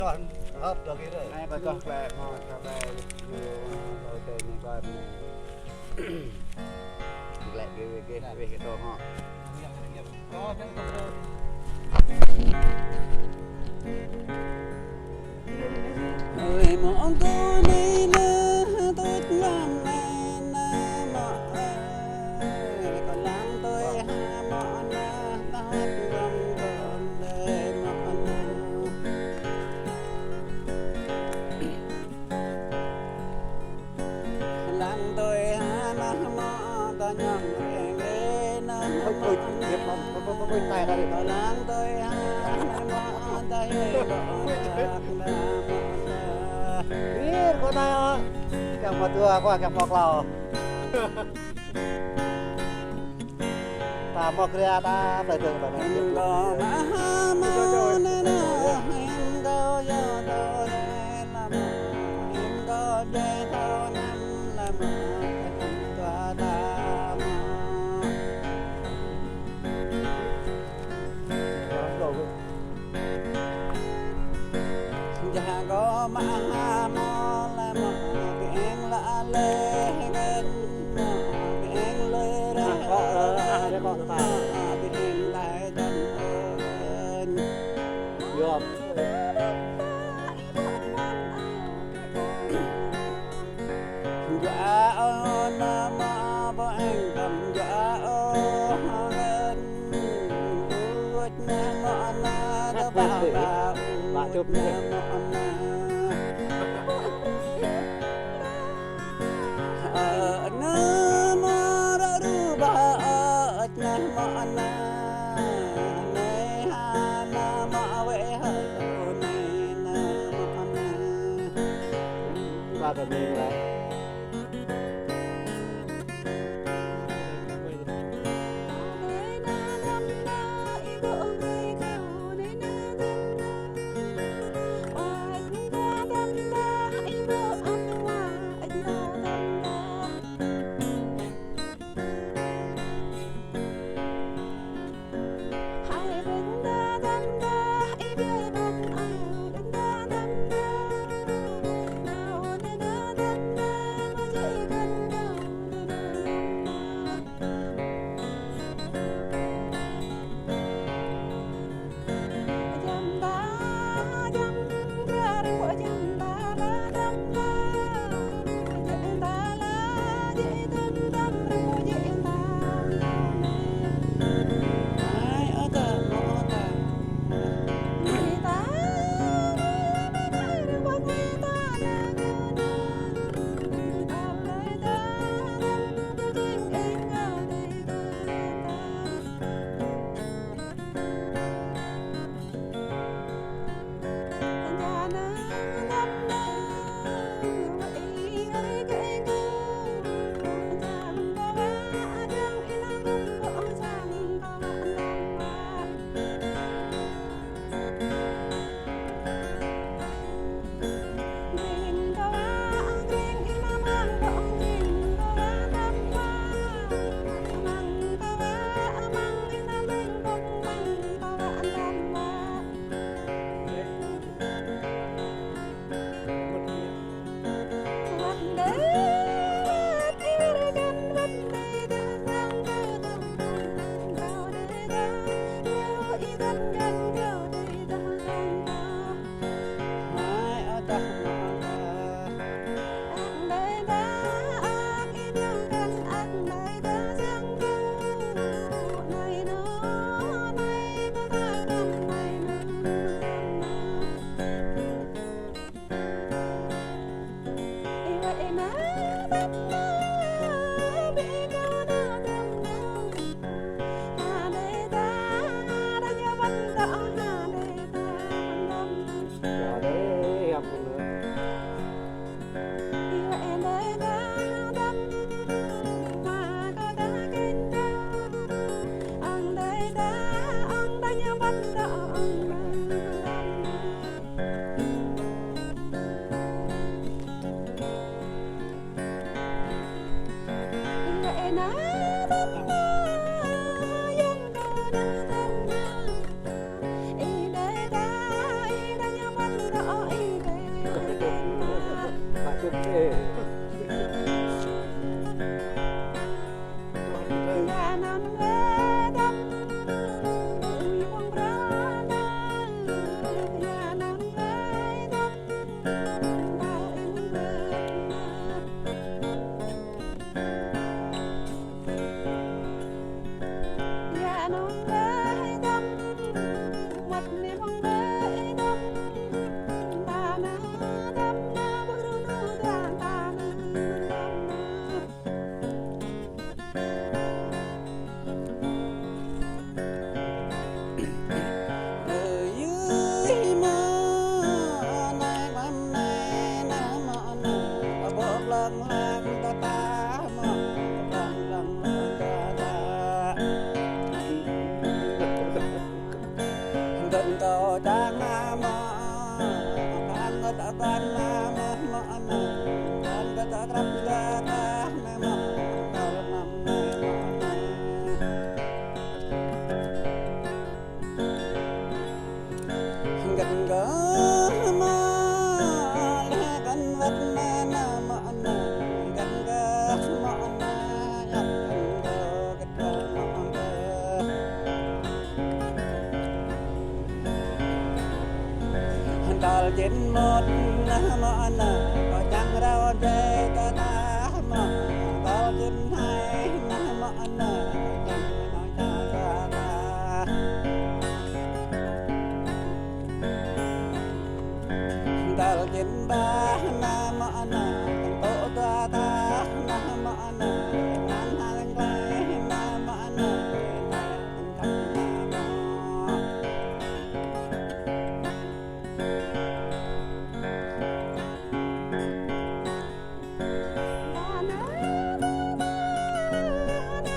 Còn hấp được cái rồi. Ai bà cho về mà cho về rồi tới những con lại cái đồ họ Có cái không đâu. Ơi mong tôi đi nơ tôi làm nè mọ còn làm tôi ha mọ na ta rong còn để mọ làm tôi ha na mọ ta nhon ghê na tôi biết mà tôi tay ra còn làm tôi ha mọ ta ghê biết có tay không kẹo mà tua qua kẹo mọc lò ta mọc ra ta phải được phải em có mà mơ nên em có gió tôi làm em có dễ thôi năm làm tòa ta giờ có mà mơ làm biển lạ lê gần biển lê ra biển lại tận được dạ ơn mà bo anh cầm dạ ơn út mà na đó bà chụp ở nơi mà đã đủ bà ở nhà mà na này ha na mà về hở này na mà na ba cái mình lại tak ban nama mana dan kata kerap kata memang kalau nama gần gỡ mà gần vật na mà na gần gỡ mà na gần gỡ cái trâu mà đal trên một na mà na có chẳng đâu để ta ta mà đal trên hai na mà na chẳng nói ta ta dal trên ba na ma na